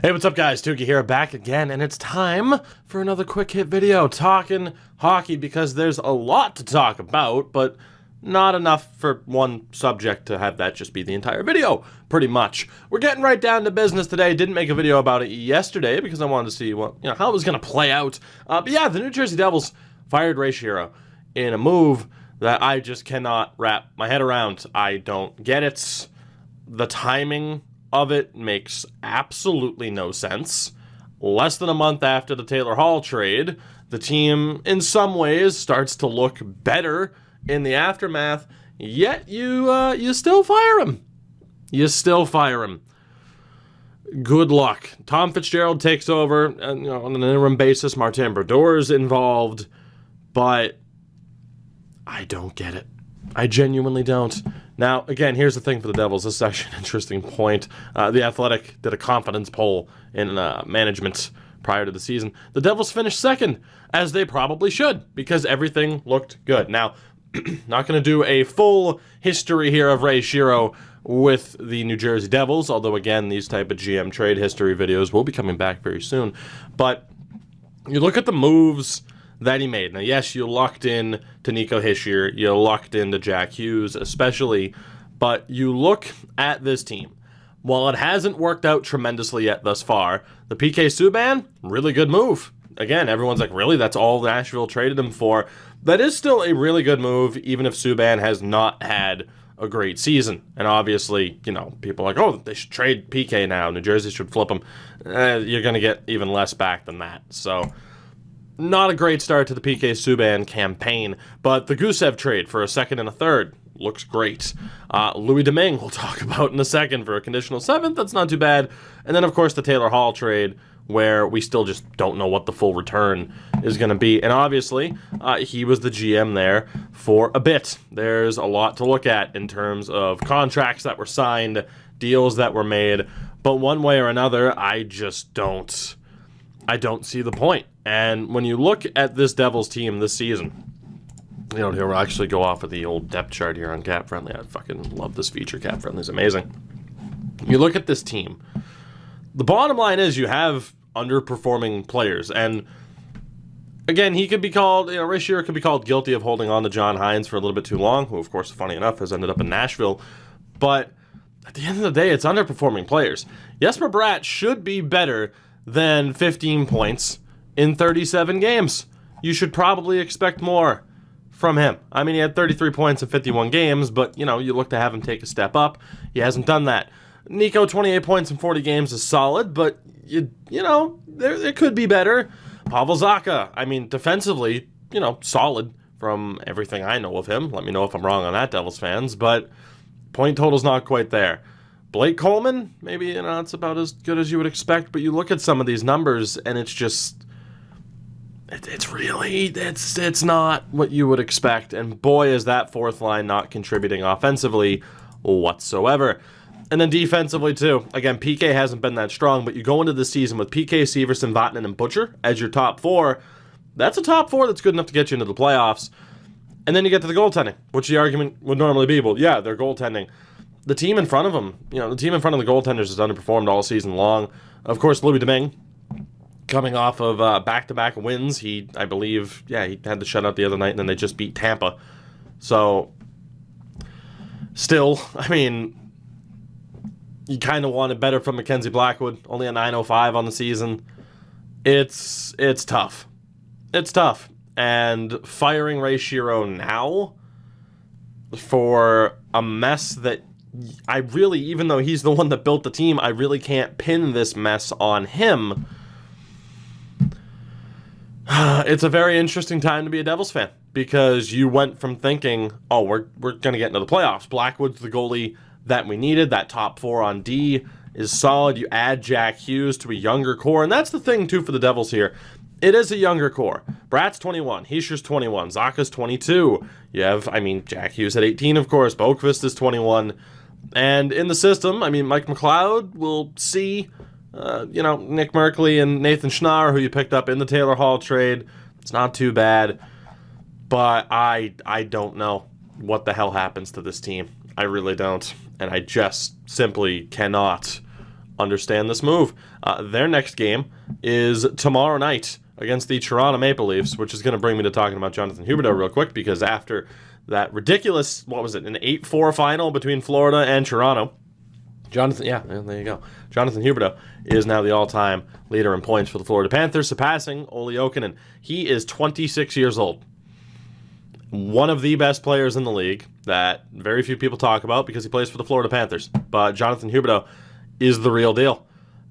Hey, what's up guys? Tougie here, back again, and it's time for another quick hit video talking hockey because there's a lot to talk about, but not enough for one subject to have that just be the entire video, pretty much. We're getting right down to business today. Didn't make a video about it yesterday because I wanted to see how it was going to play out. But yeah, the New Jersey Devils fired Shero in a move that I just cannot wrap my head around. I don't get it. The timing of it makes absolutely no sense. Less than a month after the Taylor Hall trade, the team in some ways starts to look better in the aftermath, yet you still fire him. You still fire him. Good luck. Tom Fitzgerald takes over and, on an interim basis. Martin Brodeur involved, but I don't get it. I genuinely don't. Now, again, here's the thing for the Devils. This is actually an interesting point. The Athletic did a confidence poll in management prior to the season. The Devils finished second, as they probably should, because everything looked good. Now, not going to do a full history here of Shero with the New Jersey Devils, although, again, these type of GM trade history videos will be coming back very soon. But you look at the moves that he made. Now, yes, you lucked in to Nico Hischier, you lucked into Jack Hughes especially, but you look at this team. While it hasn't worked out tremendously yet thus far, the PK Subban, really good move. Again, everyone's like, really? That's all Nashville traded him for? That is still a really good move, even if Subban has not had a great season. And obviously, people are like, oh, they should trade PK now. New Jersey should flip him. You're going to get even less back than that. So, not a great start to the PK Subban campaign, but the Gusev trade for a second and a third looks great. Louis Domingue we'll talk about in a second for a conditional seventh. That's not too bad. And then, of course, the Taylor Hall trade, where we still just don't know what the full return is going to be. And obviously, he was the GM there for a bit. There's a lot to look at in terms of contracts that were signed, deals that were made. But one way or another, I don't see the point. And when you look at this Devils team this season, here we'll actually go off of the old depth chart here on Cap Friendly. I fucking love this feature. Cap Friendly is amazing. You look at this team. The bottom line is you have underperforming players. And again, he could be called, Shero could be called guilty of holding on to John Hines for a little bit too long, who, of course, funny enough, has ended up in Nashville. But at the end of the day, it's underperforming players. Jesper Bratt should be better than 15 points in 37 games. You should probably expect more from him. I mean, he had 33 points in 51 games, but, you look to have him take a step up. He hasn't done that. Nico, 28 points in 40 games is solid, but, there could be better. Pavel Zacha, I mean, defensively, solid from everything I know of him. Let me know if I'm wrong on that, Devils fans, but point total's not quite there. Blake Coleman, maybe, it's about as good as you would expect, but you look at some of these numbers, and it's just, it's not what you would expect, and boy, is that fourth line not contributing offensively whatsoever. And then defensively, too. Again, PK hasn't been that strong, but you go into the season with PK, Severson, Vatanen, and Butcher as your top four. That's a top four that's good enough to get you into the playoffs. And then you get to the goaltending, which the argument would normally be, well, yeah, they're goaltending. The team in front of them, the team in front of the goaltenders has underperformed all season long. Of course, Louis Domingue, coming off of back-to-back wins. I believe, he had the shutout the other night, and then they just beat Tampa. So, still, I mean, you kind of want it better from Mackenzie Blackwood, only a 905 on the season. It's tough. It's tough. And firing Shero now for a mess that I really, even though he's the one that built the team, I really can't pin this mess on him. It's a very interesting time to be a Devils fan, because you went from thinking, oh, we're going to get into the playoffs. Blackwood's the goalie that we needed. That top four on D is solid. You add Jack Hughes to a younger core, and that's the thing, too, for the Devils here. It is a younger core. Bratt's 21. Hischier's 21. Zacha's 22. You have, Jack Hughes at 18, of course. Boqvist is 21. And in the system, Mike McLeod will see, Nick Merkley and Nathan Schnarr, who you picked up in the Taylor Hall trade. It's not too bad. But I don't know what the hell happens to this team. I really don't. And I just simply cannot understand this move. Their next game is tomorrow night against the Toronto Maple Leafs, which is going to bring me to talking about Jonathan Huberdeau real quick, because after that ridiculous, what was it, an 8-4 final between Florida and Toronto, Jonathan Huberdeau is now the all-time leader in points for the Florida Panthers, surpassing Olli Jokinen. He is 26 years old. One of the best players in the league that very few people talk about because he plays for the Florida Panthers. But Jonathan Huberdeau is the real deal.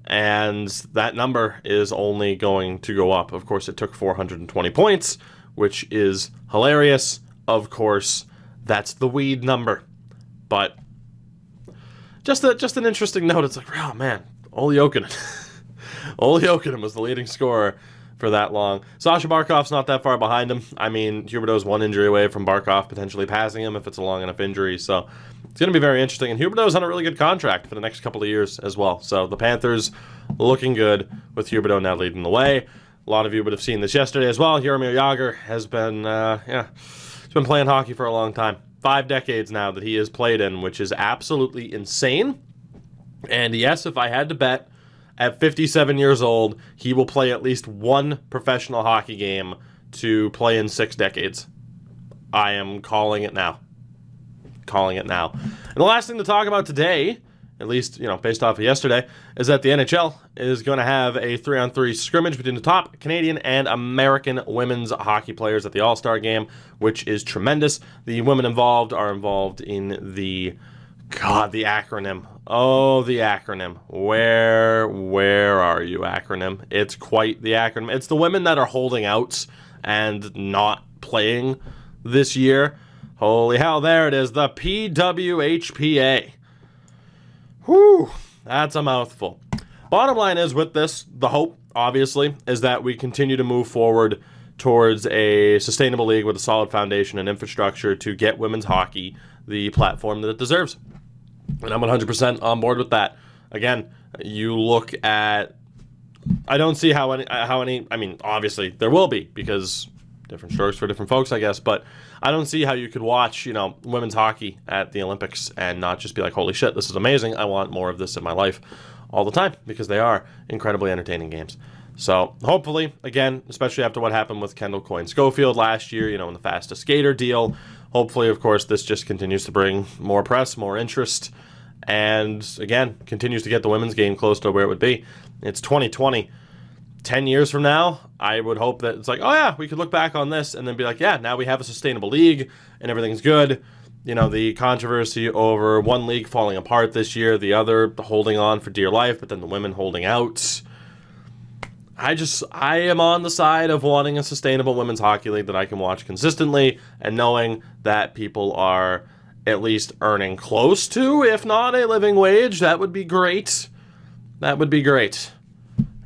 And that number is only going to go up. Of course, it took 420 points, which is hilarious. Of course, that's the weed number. But just an interesting note. It's like, oh man, Olli Jokinen. Olli Jokinen was the leading scorer for that long. Sasha Barkov's not that far behind him. I mean, Huberdeau's one injury away from Barkov potentially passing him if it's a long enough injury. So it's going to be very interesting. And Huberdeau's on a really good contract for the next couple of years as well. So the Panthers looking good with Huberdeau now leading the way. A lot of you would have seen this yesterday as well. Jaromir Jagr has been, he's been playing hockey for a long time. 5 decades now that he has played in, which is absolutely insane. And yes, if I had to bet, at 57 years old, he will play at least one professional hockey game to play in 6 decades. I am calling it now. Calling it now. And the last thing to talk about today, at least, based off of yesterday, is that the NHL is going to have a 3-on-3 scrimmage between the top Canadian and American women's hockey players at the All-Star game, which is tremendous. The women involved are involved in the acronym. Oh, the acronym. Where are you, acronym? It's quite the acronym. It's the women that are holding out and not playing this year. Holy hell, there it is. The PWHPA. Whew, that's a mouthful. Bottom line is with this, the hope, obviously, is that we continue to move forward towards a sustainable league with a solid foundation and infrastructure to get women's hockey the platform that it deserves. And I'm 100% on board with that. Again, you look at, I don't see how any, I mean, obviously there will be, because different strokes for different folks, I guess, but I don't see how you could watch, women's hockey at the Olympics and not just be like, holy shit, this is amazing. I want more of this in my life all the time, because they are incredibly entertaining games. So hopefully, again, especially after what happened with Kendall Coyne-Schofield last year, in the fastest skater deal, hopefully, of course, this just continues to bring more press, more interest, and again, continues to get the women's game close to where it would be. It's 2020. 10 years from now, I would hope that it's like, oh yeah, we could look back on this and then be like, yeah, now we have a sustainable league and everything's good. The controversy over one league falling apart this year, the other holding on for dear life, but then the women holding out. I am on the side of wanting a sustainable women's hockey league that I can watch consistently and knowing that people are at least earning close to, if not a living wage. That would be great. That would be great.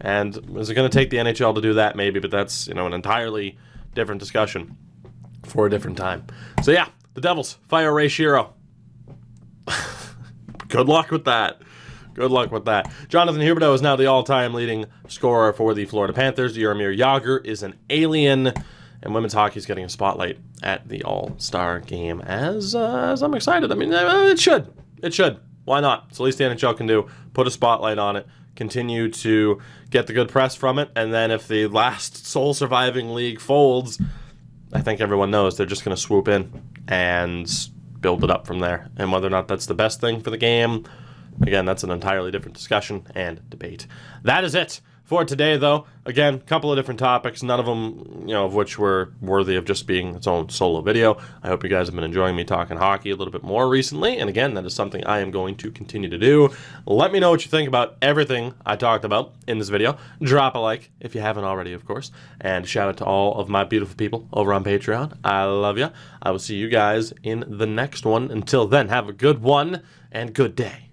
And is it going to take the NHL to do that? Maybe, but that's, an entirely different discussion for a different time. So yeah, the Devils fire Ray Shero. Good luck with that. Good luck with that. Jonathan Huberdeau is now the all-time leading scorer for the Florida Panthers. Jaromir Jagr is an alien, and women's hockey is getting a spotlight at the All-Star game. As I'm excited. I mean, it should. It should. Why not? It's the least the NHL can do. Put a spotlight on it. Continue to get the good press from it, and then if the last sole surviving league folds, I think everyone knows they're just going to swoop in and build it up from there. And whether or not that's the best thing for the game, again, that's an entirely different discussion and debate. That is it for today, though. Again, a couple of different topics, none of them, of which were worthy of just being its own solo video. I hope you guys have been enjoying me talking hockey a little bit more recently, and again, that is something I am going to continue to do. Let me know what you think about everything I talked about in this video. Drop a like if you haven't already, of course, and shout out to all of my beautiful people over on Patreon. I love you. I will see you guys in the next one. Until then, have a good one and good day.